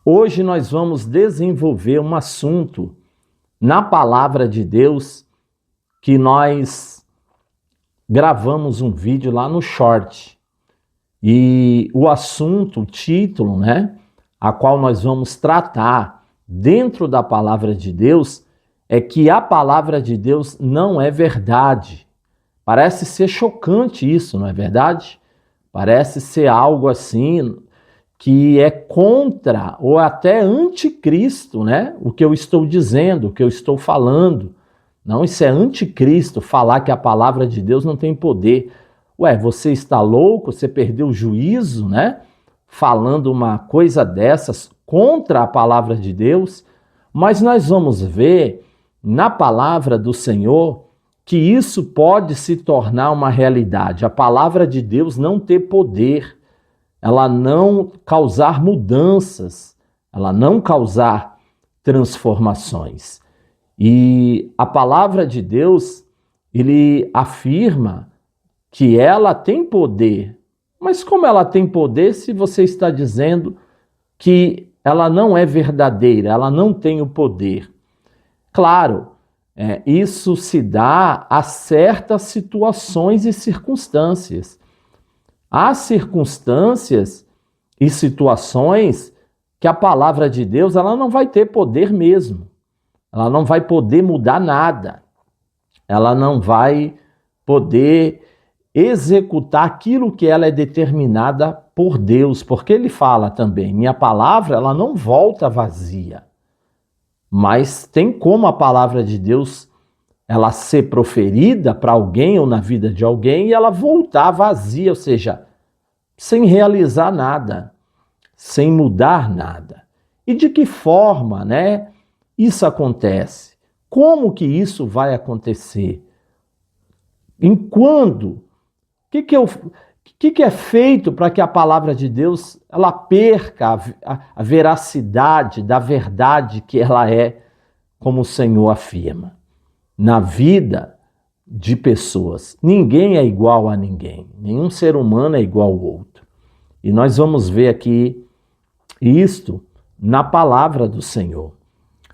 Hoje nós vamos desenvolver um assunto na palavra de Deus que nós gravamos um vídeo lá no Short. E o assunto, o título, a qual nós vamos tratar dentro da palavra de Deus é que a palavra de Deus não é verdade. Parece ser chocante isso, não é verdade? Parece ser algo assim que é contra ou até anticristo, o que eu estou dizendo, o que eu estou falando. Não, isso é anticristo, falar que a palavra de Deus não tem poder. Ué, você está louco? Você perdeu o juízo, falando uma coisa dessas contra a palavra de Deus? Mas nós vamos ver na palavra do Senhor que isso pode se tornar uma realidade. A palavra de Deus não ter poder, ela não causar mudanças, ela não causar transformações. E a palavra de Deus, ele afirma que ela tem poder. Mas como ela tem poder se você está dizendo que ela não é verdadeira, ela não tem o poder? Claro, isso se dá a certas situações e circunstâncias. Há circunstâncias e situações que a palavra de Deus ela não vai ter poder mesmo. Ela não vai poder mudar nada. Ela não vai poder executar aquilo que ela é determinada por Deus, porque ele fala também, minha palavra ela não volta vazia. Mas tem como a palavra de Deus ela ser proferida para alguém ou na vida de alguém e ela voltar vazia, ou seja, sem realizar nada, sem mudar nada. E de que forma, isso acontece? Como que isso vai acontecer? Em quando? O que é feito para que a palavra de Deus ela perca a veracidade da verdade que ela é, como o Senhor afirma? Na vida de pessoas, ninguém é igual a ninguém. Nenhum ser humano é igual ao outro. E nós vamos ver aqui isto na palavra do Senhor.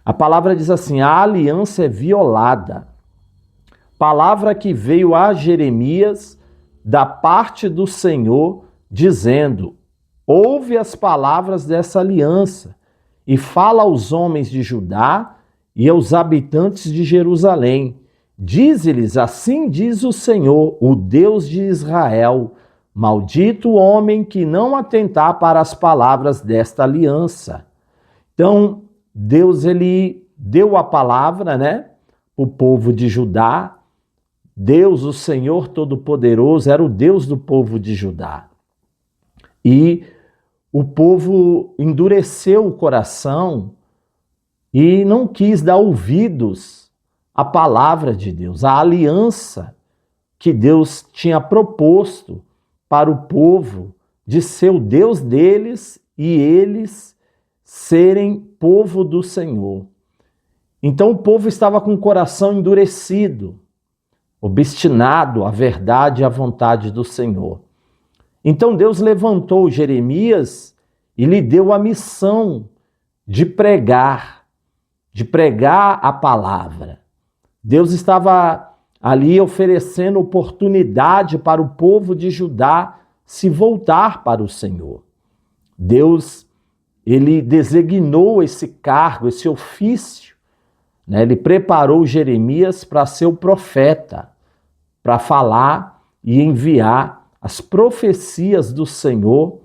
A palavra diz assim, a aliança é violada. Palavra que veio a Jeremias da parte do Senhor, dizendo, ouve as palavras dessa aliança e fala aos homens de Judá e aos habitantes de Jerusalém. Dize-lhes, assim diz o Senhor, o Deus de Israel, maldito o homem que não atentar para as palavras desta aliança. Então, Deus ele deu a palavra, o povo de Judá. Deus, o Senhor Todo-Poderoso, era o Deus do povo de Judá. E o povo endureceu o coração e não quis dar ouvidos à palavra de Deus, à aliança que Deus tinha proposto para o povo de ser o Deus deles e eles serem povo do Senhor. Então o povo estava com o coração endurecido, obstinado à verdade e à vontade do Senhor. Então Deus levantou Jeremias e lhe deu a missão de pregar a palavra. Deus estava ali oferecendo oportunidade para o povo de Judá se voltar para o Senhor. Deus, ele designou esse cargo, esse ofício, Ele preparou Jeremias para ser o profeta, para falar e enviar as profecias do Senhor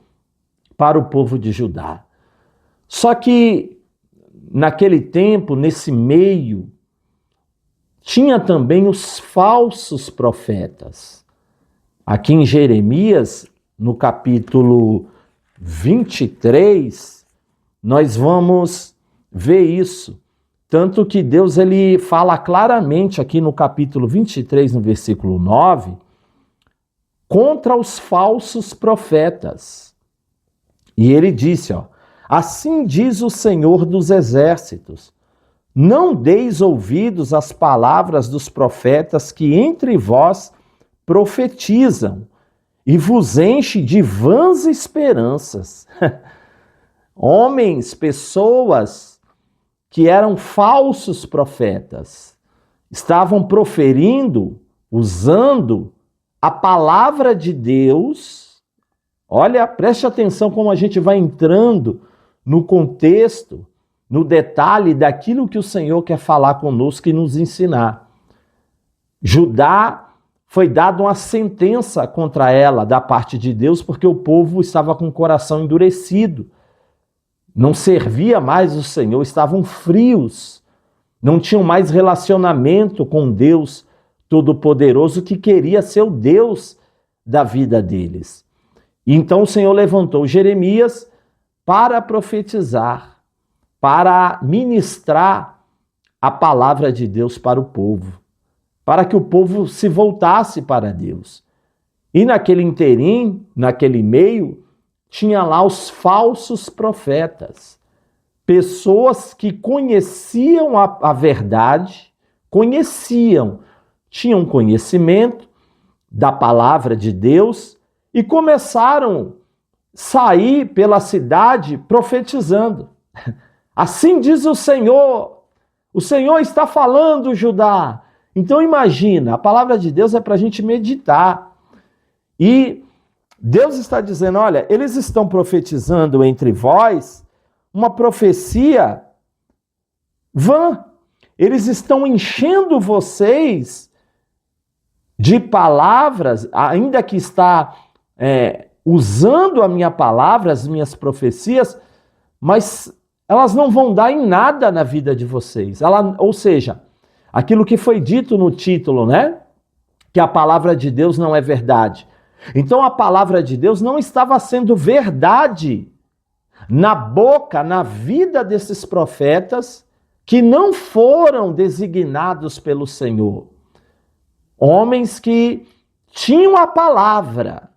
para o povo de Judá. Só que naquele tempo, nesse meio, tinha também os falsos profetas. Aqui em Jeremias, no capítulo 23, nós vamos ver isso. Tanto que Deus ele fala claramente aqui no capítulo 23, no versículo 9, contra os falsos profetas. E ele disse, assim diz o Senhor dos Exércitos, não deis ouvidos às palavras dos profetas que entre vós profetizam e vos enche de vãs esperanças. Homens, pessoas que eram falsos profetas, estavam proferindo, usando a palavra de Deus. Olha, preste atenção como a gente vai entrando no contexto, no detalhe daquilo que o Senhor quer falar conosco e nos ensinar. Judá foi dada uma sentença contra ela da parte de Deus, porque o povo estava com o coração endurecido, não servia mais o Senhor, estavam frios, não tinham mais relacionamento com Deus Todo-Poderoso, que queria ser o Deus da vida deles. E então o Senhor levantou Jeremias para profetizar, para ministrar a palavra de Deus para o povo, para que o povo se voltasse para Deus. E naquele interim, naquele meio, tinha lá os falsos profetas, pessoas que conheciam a verdade, tinham conhecimento da palavra de Deus e começaram a sair pela cidade profetizando. Assim diz o Senhor está falando, Judá. Então imagina, a palavra de Deus é para a gente meditar. E Deus está dizendo, olha, eles estão profetizando entre vós uma profecia vã. Eles estão enchendo vocês de palavras, ainda que está usando a minha palavra, as minhas profecias, mas elas não vão dar em nada na vida de vocês. Ou seja, aquilo que foi dito no título, né? Que a palavra de Deus não é verdade. Então a palavra de Deus não estava sendo verdade na boca, na vida desses profetas que não foram designados pelo Senhor. Homens que tinham a palavra,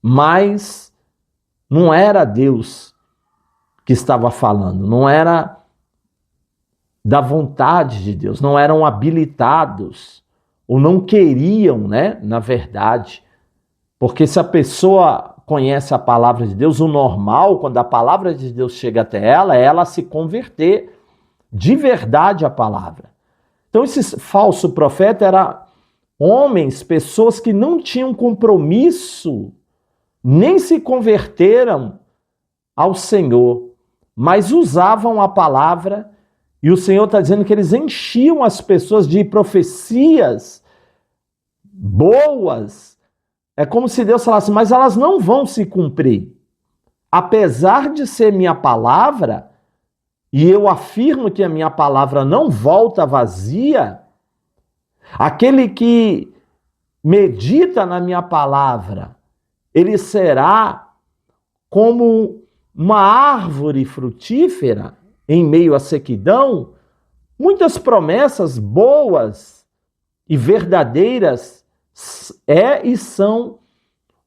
mas não era Deus que estava falando, não era da vontade de Deus, não eram habilitados, ou não queriam, né, na verdade. Porque se a pessoa conhece a palavra de Deus, o normal, quando a palavra de Deus chega até ela, é ela se converter de verdade à palavra. Então esse falso profeta era homens, pessoas que não tinham compromisso, nem se converteram ao Senhor, mas usavam a palavra, e o Senhor está dizendo que eles enchiam as pessoas de profecias boas. É como se Deus falasse, mas elas não vão se cumprir. Apesar de ser minha palavra, e eu afirmo que a minha palavra não volta vazia, aquele que medita na minha palavra, ele será como uma árvore frutífera em meio à sequidão. Muitas promessas boas e verdadeiras e são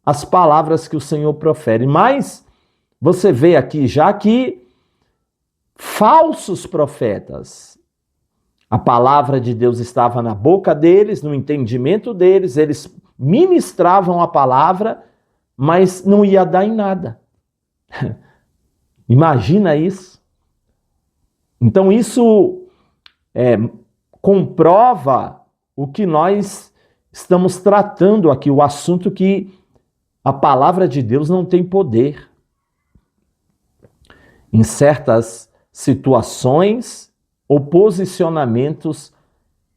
as palavras que o Senhor profere. Mas você vê aqui já que falsos profetas, a palavra de Deus estava na boca deles, no entendimento deles, eles ministravam a palavra, mas não ia dar em nada. Imagina isso. Então isso comprova o que nós estamos tratando aqui, o assunto que a palavra de Deus não tem poder. Em certas situações ou posicionamentos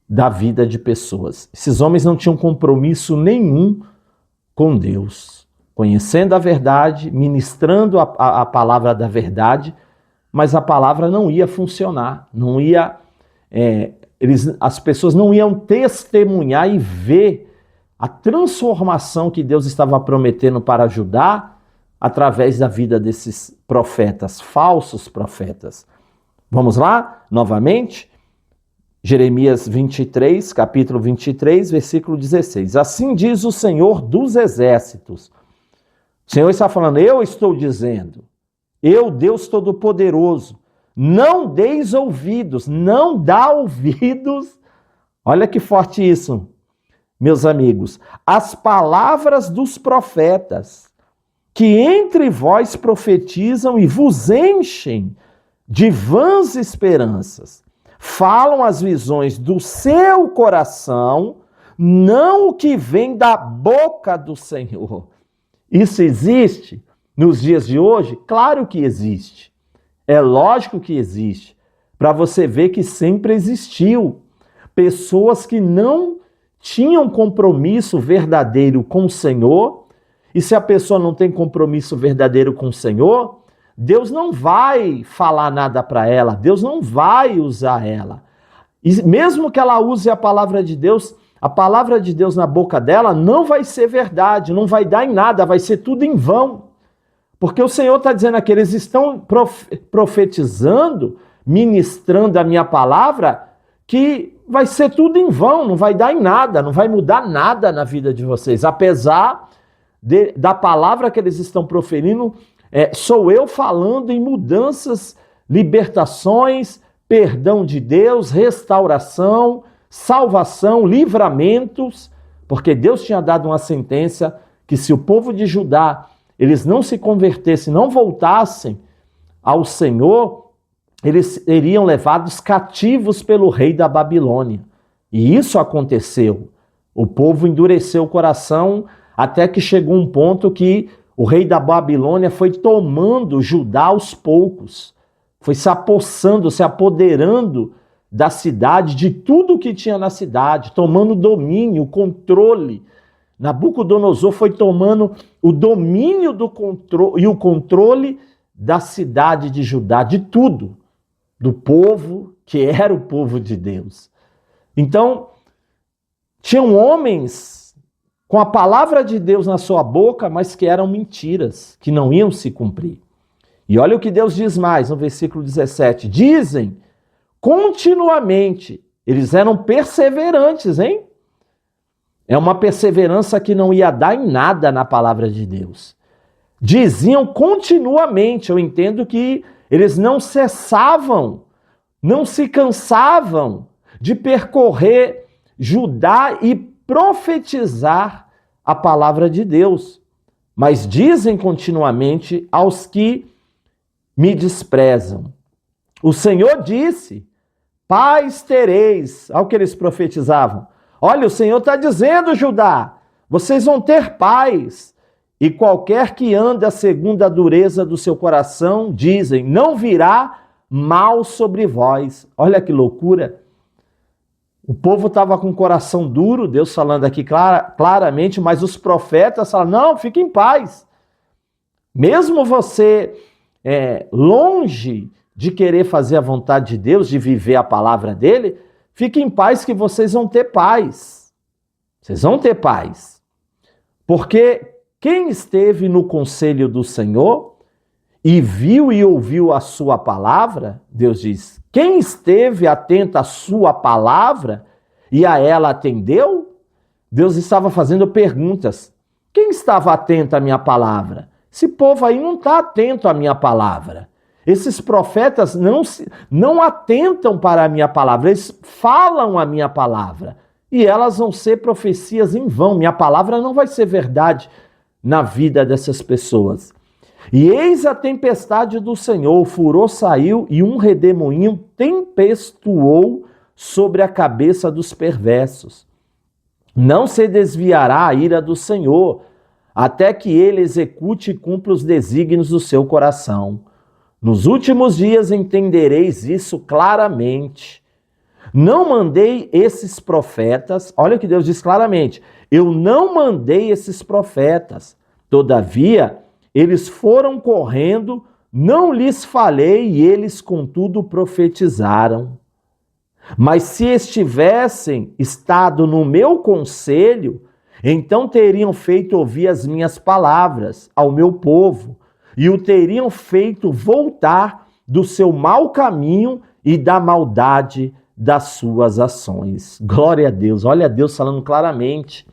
da vida de pessoas. Esses homens não tinham compromisso nenhum com Deus, conhecendo a verdade, ministrando a palavra da verdade, mas a palavra não ia funcionar, não ia, as pessoas não iam testemunhar e ver a transformação que Deus estava prometendo para ajudar através da vida desses profetas, falsos profetas. Vamos lá, novamente? Jeremias 23, capítulo 23, versículo 16. Assim diz o Senhor dos Exércitos. O Senhor está falando, eu estou dizendo, eu, Deus Todo-Poderoso, não deis ouvidos, não dá ouvidos, olha que forte isso, meus amigos, as palavras dos profetas, que entre vós profetizam e vos enchem de vãs esperanças. Falam as visões do seu coração, não o que vem da boca do Senhor. Isso existe nos dias de hoje? Claro que existe. É lógico que existe. Para você ver que sempre existiu. Pessoas que não tinham compromisso verdadeiro com o Senhor. E se a pessoa não tem compromisso verdadeiro com o Senhor, Deus não vai falar nada para ela, Deus não vai usar ela. E mesmo que ela use a palavra de Deus na boca dela não vai ser verdade, não vai dar em nada, vai ser tudo em vão. Porque o Senhor está dizendo aqui, eles estão profetizando, ministrando a minha palavra, que vai ser tudo em vão, não vai dar em nada, não vai mudar nada na vida de vocês. Apesar da palavra que eles estão proferindo, sou eu falando em mudanças, libertações, perdão de Deus, restauração, salvação, livramentos, porque Deus tinha dado uma sentença que se o povo de Judá, eles não se convertessem, não voltassem ao Senhor, eles seriam levados cativos pelo rei da Babilônia. E isso aconteceu. O povo endureceu o coração até que chegou um ponto que o rei da Babilônia foi tomando Judá aos poucos, foi se apossando, se apoderando da cidade, de tudo que tinha na cidade, tomando domínio, controle. Nabucodonosor foi tomando o domínio e o controle da cidade de Judá, de tudo, do povo que era o povo de Deus. Então, tinham homens com a palavra de Deus na sua boca, mas que eram mentiras, que não iam se cumprir. E olha o que Deus diz mais no versículo 17. Dizem continuamente, eles eram perseverantes, hein? É uma perseverança que não ia dar em nada na palavra de Deus. Diziam continuamente, eu entendo que eles não cessavam, não se cansavam de percorrer Judá e profetizar a palavra de Deus. Mas dizem continuamente aos que me desprezam. O Senhor disse, paz tereis. Olha o que eles profetizavam. Olha, o Senhor está dizendo, Judá, vocês vão ter paz. E qualquer que anda segundo a dureza do seu coração, dizem, não virá mal sobre vós. Olha que loucura. O povo estava com o coração duro, Deus falando aqui claramente, mas os profetas falaram, não, fique em paz. Mesmo você longe de querer fazer a vontade de Deus, de viver a palavra dele, fique em paz que vocês vão ter paz. Vocês vão ter paz. Porque quem esteve no conselho do Senhor e viu e ouviu a sua palavra, Deus diz, quem esteve atento à sua palavra e a ela atendeu, Deus estava fazendo perguntas. Quem estava atento à minha palavra? Esse povo aí não está atento à minha palavra. Esses profetas não atentam para a minha palavra, eles falam a minha palavra. E elas vão ser profecias em vão. Minha palavra não vai ser verdade na vida dessas pessoas. E eis a tempestade do Senhor, o furor saiu e um redemoinho tempestuou sobre a cabeça dos perversos. Não se desviará a ira do Senhor, até que ele execute e cumpra os desígnios do seu coração. Nos últimos dias entendereis isso claramente. Não mandei esses profetas, olha o que Deus diz claramente, eu não mandei esses profetas, todavia eles foram correndo, não lhes falei e eles contudo profetizaram. Mas se estivessem estado no meu conselho, então teriam feito ouvir as minhas palavras ao meu povo e o teriam feito voltar do seu mau caminho e da maldade das suas ações. Glória a Deus, olha Deus falando claramente.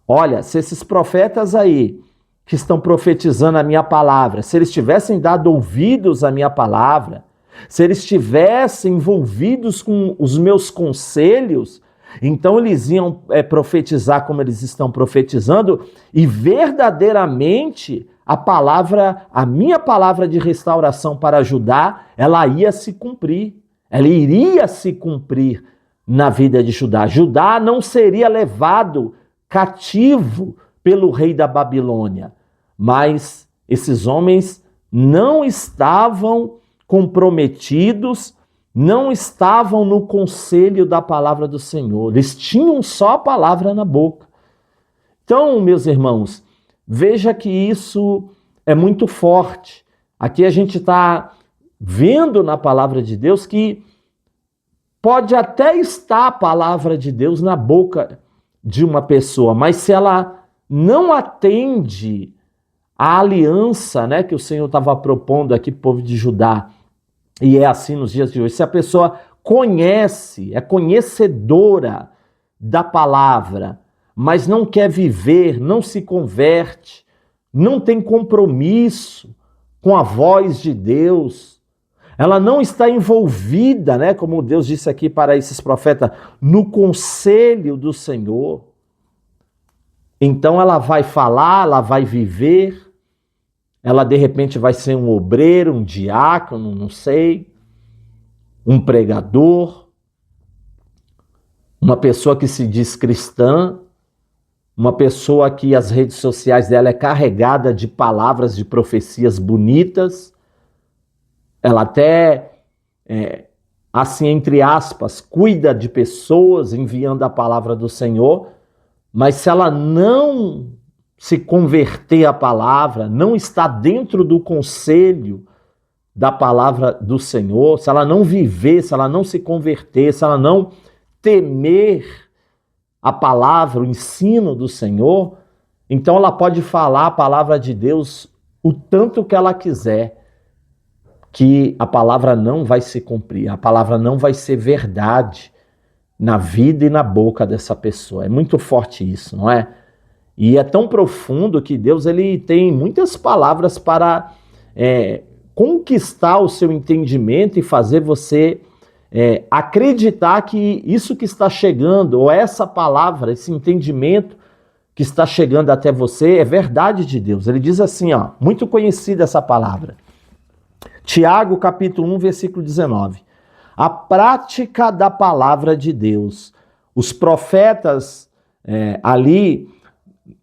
Olha, se esses profetas aí que estão profetizando a minha palavra, se eles tivessem dado ouvidos à minha palavra, se eles estivessem envolvidos com os meus conselhos, então eles iam profetizar como eles estão profetizando e verdadeiramente a minha palavra de restauração para Judá, ela ia se cumprir. Ela iria se cumprir na vida de Judá. Judá não seria levado cativo pelo rei da Babilônia, mas esses homens não estavam comprometidos, não estavam no conselho da palavra do Senhor. Eles tinham só a palavra na boca. Então, meus irmãos, veja que isso é muito forte. Aqui a gente está vendo na palavra de Deus que pode até estar a palavra de Deus na boca de uma pessoa, mas se ela não atende à aliança, né, que o Senhor estava propondo aqui para o povo de Judá, e é assim nos dias de hoje, se a pessoa conhece, é conhecedora da palavra, mas não quer viver, não se converte, não tem compromisso com a voz de Deus, ela não está envolvida, né, como Deus disse aqui para esses profetas, no conselho do Senhor. Então ela vai falar, ela vai viver, ela de repente vai ser um obreiro, um diácono, não sei, um pregador, uma pessoa que se diz cristã, uma pessoa que as redes sociais dela é carregada de palavras, de profecias bonitas. Ela até, assim, entre aspas, cuida de pessoas enviando a palavra do Senhor, mas se ela não se converter à palavra, não está dentro do conselho da palavra do Senhor, se ela não viver, se ela não se converter, se ela não temer a palavra, o ensino do Senhor, então ela pode falar a palavra de Deus o tanto que ela quiser, que a palavra não vai se cumprir, a palavra não vai ser verdade na vida e na boca dessa pessoa. É muito forte isso, não é? E é tão profundo que Deus ele tem muitas palavras para conquistar o seu entendimento e fazer você acreditar que isso que está chegando, ou essa palavra, esse entendimento que está chegando até você é verdade de Deus. Ele diz assim, ó, muito conhecida essa palavra. Tiago, capítulo 1, versículo 19. A prática da palavra de Deus. Os profetas ali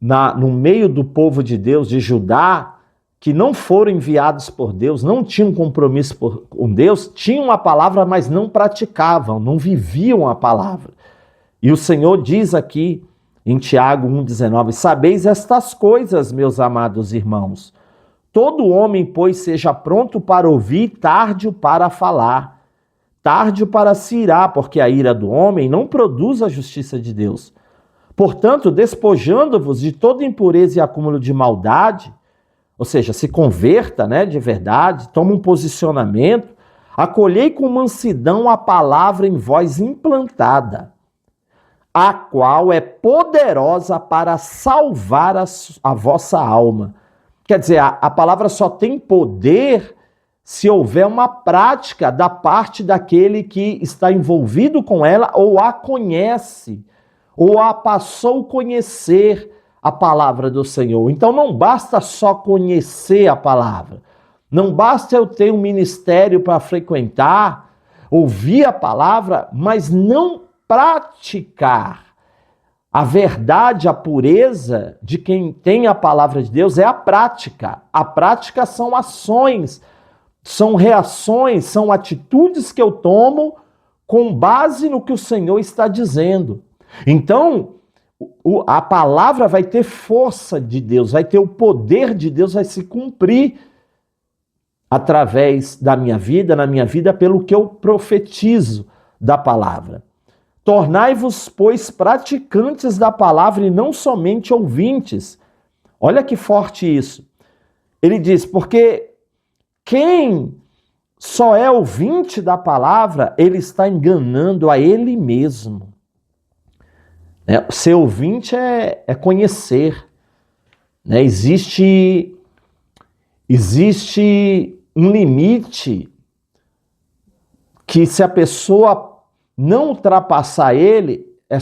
no meio do povo de Deus, de Judá, que não foram enviados por Deus, não tinham compromisso com Deus, tinham a palavra, mas não praticavam, não viviam a palavra. E o Senhor diz aqui em Tiago 1,19, sabeis estas coisas, meus amados irmãos. Todo homem, pois, seja pronto para ouvir, tardio para falar, tardio para se irar, porque a ira do homem não produz a justiça de Deus. Portanto, despojando-vos de toda impureza e acúmulo de maldade, ou seja, se converta, né, de verdade, toma um posicionamento, acolhei com mansidão a palavra em vós implantada, a qual é poderosa para salvar a vossa alma. Quer dizer, a palavra só tem poder se houver uma prática da parte daquele que está envolvido com ela ou a conhece, ou a passou a conhecer a palavra do Senhor. Então não basta só conhecer a palavra, não basta eu ter um ministério para frequentar, ouvir a palavra, mas não praticar. A verdade, a pureza de quem tem a palavra de Deus é a prática. A prática são ações, são reações, são atitudes que eu tomo com base no que o Senhor está dizendo. Então, a palavra vai ter força de Deus, vai ter o poder de Deus, vai se cumprir através da minha vida, na minha vida, pelo que eu profetizo da palavra. Tornai-vos, pois, praticantes da palavra e não somente ouvintes. Olha que forte isso. Ele diz, porque quem só é ouvinte da palavra, ele está enganando a ele mesmo. Ser ouvinte é conhecer. Existe um limite que se a pessoa não ultrapassar ele, é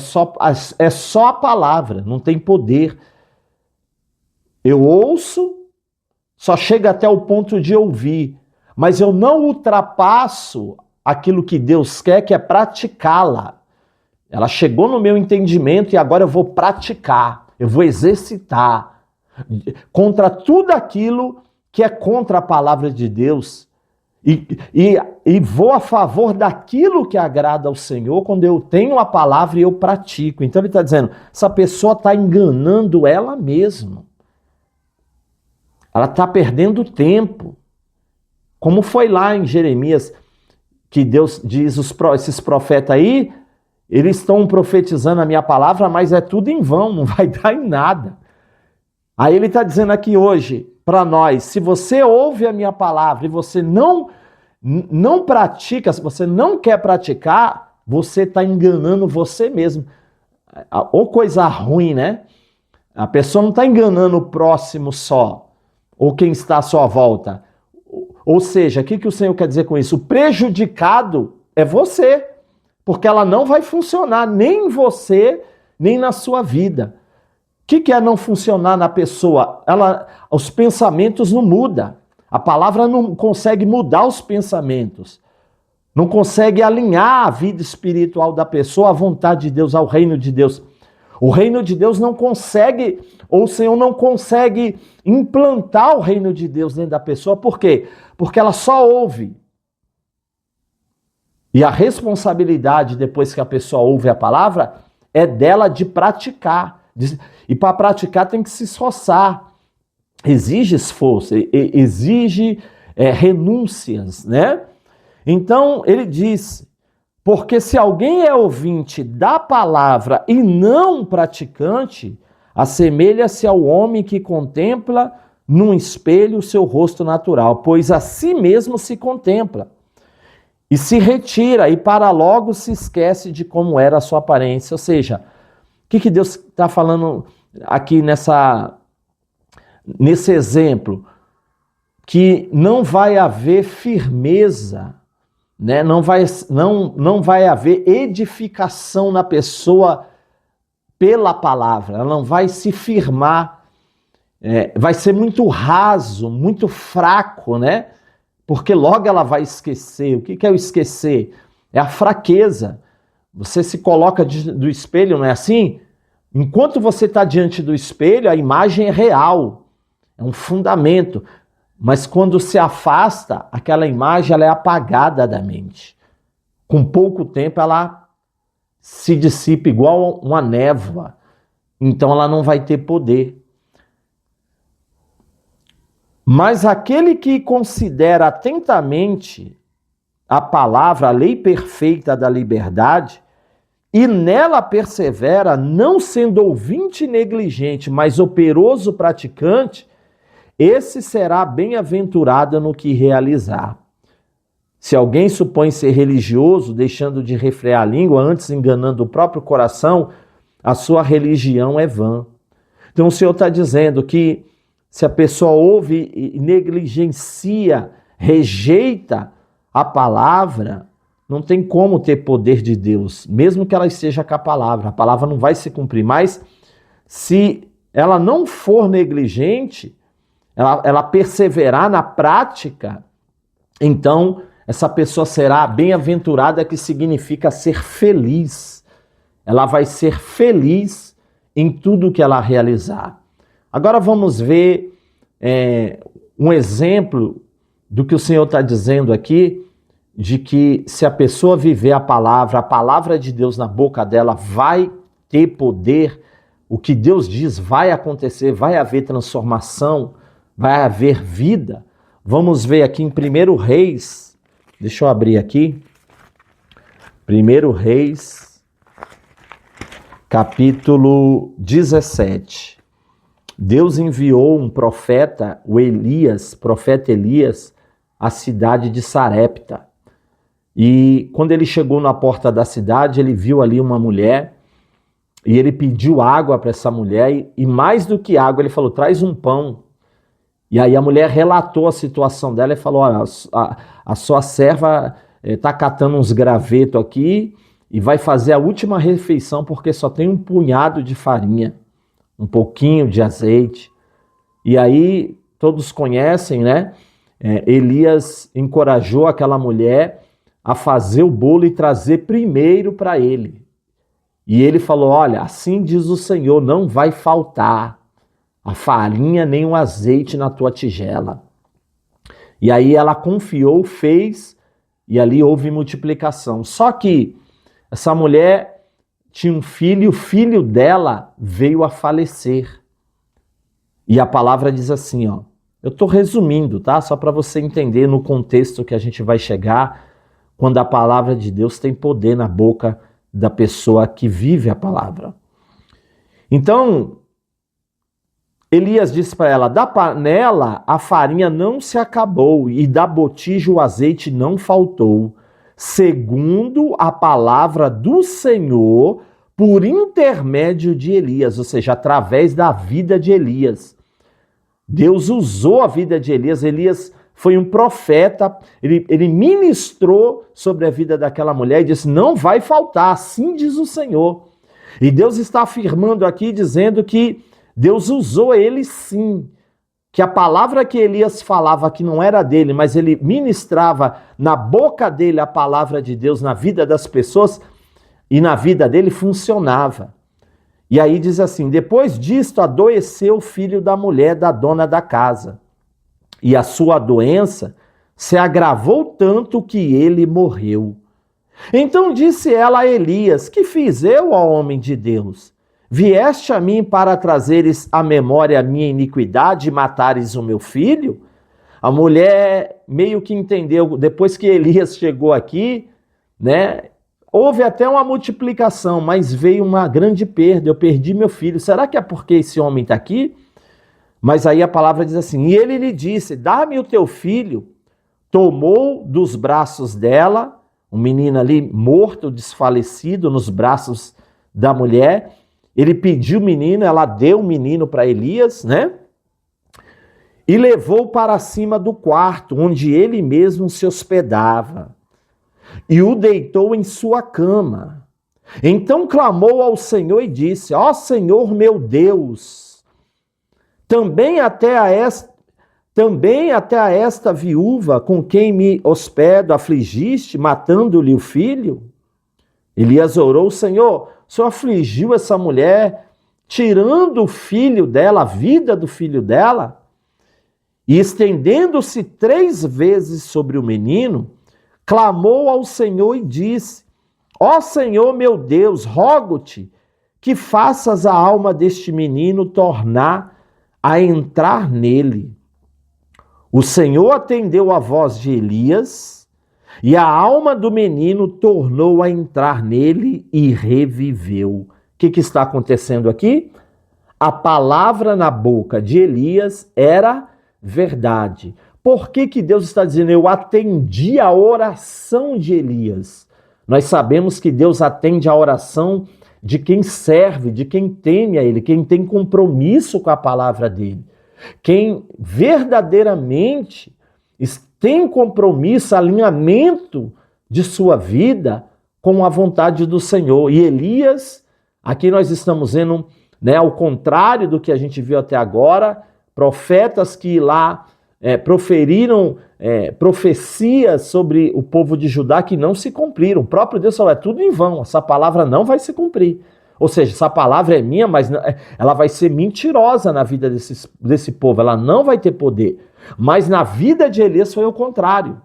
só a palavra, não tem poder. Eu ouço, só chega até o ponto de ouvir, mas eu não ultrapasso aquilo que Deus quer, que é praticá-la. Ela chegou no meu entendimento e agora eu vou praticar, eu vou exercitar contra tudo aquilo que é contra a palavra de Deus. E vou a favor daquilo que agrada ao Senhor quando eu tenho a palavra e eu pratico. Então ele está dizendo, essa pessoa está enganando ela mesma. Ela está perdendo tempo. Como foi lá em Jeremias, que Deus diz, esses profetas aí, eles estão profetizando a minha palavra, mas é tudo em vão, não vai dar em nada. Aí ele está dizendo aqui hoje, para nós, se você ouve a minha palavra e você não pratica, se você não quer praticar, você está enganando você mesmo. Ou coisa ruim, né? A pessoa não está enganando o próximo só, ou quem está à sua volta. Ou seja, o que o Senhor quer dizer com isso? O prejudicado é você, porque ela não vai funcionar nem em você, nem na sua vida. O que é não funcionar na pessoa? Os pensamentos não mudam. A palavra não consegue mudar os pensamentos. Não consegue alinhar a vida espiritual da pessoa à vontade de Deus, ao reino de Deus. O reino de Deus não consegue, ou o Senhor não consegue implantar o reino de Deus dentro da pessoa. Por quê? Porque ela só ouve. E a responsabilidade, depois que a pessoa ouve a palavra, é dela de praticar. E para praticar tem que se esforçar. Exige esforço, exige renúncias, né? Então, ele diz, porque se alguém é ouvinte da palavra e não praticante, assemelha-se ao homem que contempla num espelho o seu rosto natural, pois a si mesmo se contempla. E se retira e para logo se esquece de como era a sua aparência. Ou seja, o que Deus está falando aqui nesse exemplo? Que não vai haver firmeza, né? Não vai haver edificação na pessoa pela palavra. Ela não vai se firmar. Vai ser muito raso, muito fraco, né? Porque logo ela vai esquecer. O que é o esquecer? É a fraqueza. Você se coloca do espelho, não é assim? Enquanto você está diante do espelho, a imagem é real, é um fundamento. Mas quando se afasta, aquela imagem ela é apagada da mente. Com pouco tempo ela se dissipa igual uma névoa. Então ela não vai ter poder. Mas aquele que considera atentamente a palavra, a lei perfeita da liberdade, e nela persevera, não sendo ouvinte negligente, mas operoso praticante, esse será bem-aventurado no que realizar. Se alguém supõe ser religioso, deixando de refrear a língua, antes enganando o próprio coração, a sua religião é vã. Então o Senhor está dizendo que se a pessoa ouve e negligencia, rejeita a palavra, não tem como ter poder de Deus, mesmo que ela esteja com a palavra não vai se cumprir. Mas se ela não for negligente, ela perseverar na prática, então essa pessoa será bem-aventurada, que significa ser feliz. Ela vai ser feliz em tudo que ela realizar. Agora vamos ver um exemplo do que o Senhor está dizendo aqui, de que se a pessoa viver a palavra de Deus na boca dela vai ter poder, o que Deus diz vai acontecer, vai haver transformação, vai haver vida. Vamos ver aqui em 1 Reis, deixa eu abrir aqui, 1 Reis, capítulo 17. Deus enviou um profeta, profeta Elias, à cidade de Sarepta. E quando ele chegou na porta da cidade, ele viu ali uma mulher, e ele pediu água para essa mulher, e mais do que água, ele falou, traz um pão. E aí a mulher relatou a situação dela e falou, olha, a sua serva está catando uns gravetos aqui, e vai fazer a última refeição, porque só tem um punhado de farinha, um pouquinho de azeite. E aí todos conhecem, né? Elias encorajou aquela mulher a fazer o bolo e trazer primeiro para ele. E ele falou, olha, assim diz o Senhor, não vai faltar a farinha nem o azeite na tua tigela. E aí ela confiou, fez, e ali houve multiplicação. Só que essa mulher tinha um filho, e o filho dela veio a falecer. E a palavra diz assim, ó, eu estou resumindo, tá? Só para você entender no contexto que a gente vai chegar, quando a palavra de Deus tem poder na boca da pessoa que vive a palavra. Então, Elias disse para ela, da panela a farinha não se acabou e da botija o azeite não faltou, segundo a palavra do Senhor por intermédio de Elias, ou seja, através da vida de Elias. Deus usou a vida de Elias. Elias foi um profeta, ele ministrou sobre a vida daquela mulher e disse, não vai faltar, assim diz o Senhor. E Deus está afirmando aqui, dizendo que Deus usou ele sim, que a palavra que Elias falava que não era dele, mas ele ministrava na boca dele a palavra de Deus na vida das pessoas e na vida dele funcionava. E aí diz assim, depois disto adoeceu o filho da mulher da dona da casa. E a sua doença se agravou tanto que ele morreu. Então disse ela a Elias, que fiz eu, ó homem de Deus? Vieste a mim para trazeres à memória a minha iniquidade e matares o meu filho? A mulher meio que entendeu, depois que Elias chegou aqui, né? Houve até uma multiplicação, mas veio uma grande perda, eu perdi meu filho. Será que é porque esse homem está aqui? Mas aí a palavra diz assim, e ele lhe disse, dá-me o teu filho. Tomou dos braços dela, um menino ali morto, desfalecido, nos braços da mulher. Ele pediu o menino, ela deu o menino para Elias, né? E levou para cima do quarto, onde ele mesmo se hospedava. E o deitou em sua cama. Então clamou ao Senhor e disse, ó Senhor meu Deus, também até a esta viúva com quem me hospedo afligiste, matando-lhe o filho? Elias orou, Senhor, o Senhor afligiu essa mulher, tirando o filho dela, a vida do filho dela, e estendendo-se 3 vezes sobre o menino, clamou ao Senhor e disse, ó Senhor meu Deus, rogo-te que faças a alma deste menino tornar a entrar nele. O Senhor atendeu a voz de Elias, e a alma do menino tornou a entrar nele e reviveu. O que está acontecendo aqui? A palavra na boca de Elias era verdade. Por que Deus está dizendo, eu atendi a oração de Elias? Nós sabemos que Deus atende a oração de quem serve, de quem teme a Ele, quem tem compromisso com a palavra dele. Quem verdadeiramente tem compromisso, alinhamento de sua vida com a vontade do Senhor. E Elias, aqui nós estamos vendo, né, ao contrário do que a gente viu até agora, profetas que lá proferiram profecias sobre o povo de Judá que não se cumpriram. O próprio Deus falou, é tudo em vão, essa palavra não vai se cumprir. Ou seja, essa palavra é minha, mas ela vai ser mentirosa na vida desse povo, ela não vai ter poder. Mas na vida de Elias foi o contrário.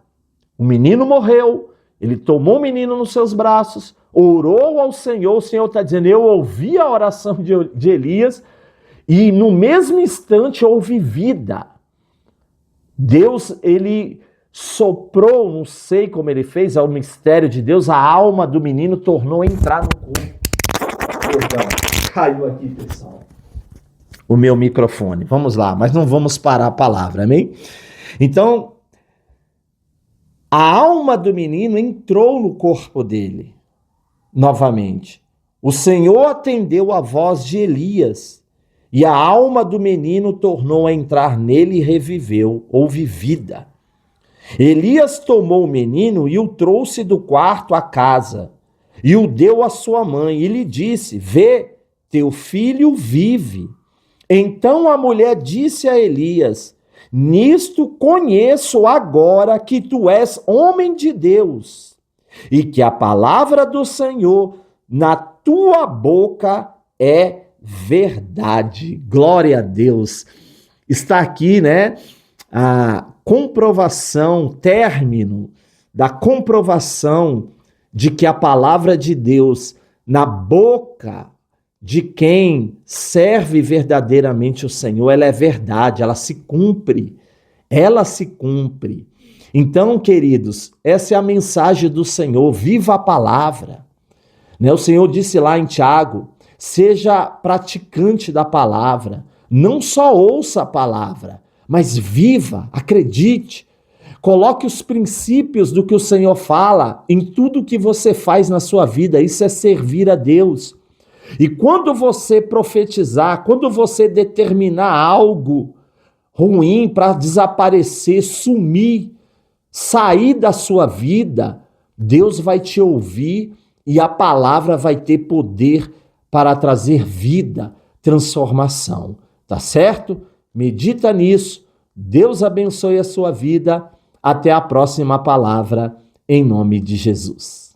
O menino morreu, ele tomou o menino nos seus braços, orou ao Senhor, o Senhor está dizendo, eu ouvi a oração de Elias, e no mesmo instante houve vida. Deus, ele soprou, não sei como ele fez, é o mistério de Deus, a alma do menino tornou a entrar no corpo. Perdão, caiu aqui, pessoal, o meu microfone. Vamos lá, mas não vamos parar a palavra, amém? Então, a alma do menino entrou no corpo dele, novamente. O Senhor atendeu a voz de Elias, e a alma do menino tornou a entrar nele e reviveu, houve vida. Elias tomou o menino e o trouxe do quarto à casa, e o deu à sua mãe, e lhe disse, vê, teu filho vive. Então a mulher disse a Elias, Nisto conheço agora que tu és homem de Deus e que a palavra do Senhor na tua boca é verdade. Glória a Deus. Está aqui, né, a comprovação, término da comprovação de que a palavra de Deus na boca de quem serve verdadeiramente o Senhor, ela é verdade, ela se cumpre. Ela se cumpre. Então, queridos, essa é a mensagem do Senhor, viva a palavra. O Senhor disse lá em Tiago, seja praticante da palavra, não só ouça a palavra, mas viva, acredite, coloque os princípios do que o Senhor fala em tudo que você faz na sua vida, isso é servir a Deus. E quando você profetizar, quando você determinar algo ruim para desaparecer, sumir, sair da sua vida, Deus vai te ouvir e a palavra vai ter poder para trazer vida, transformação. Tá certo? Medita nisso. Deus abençoe a sua vida. Até a próxima palavra, em nome de Jesus.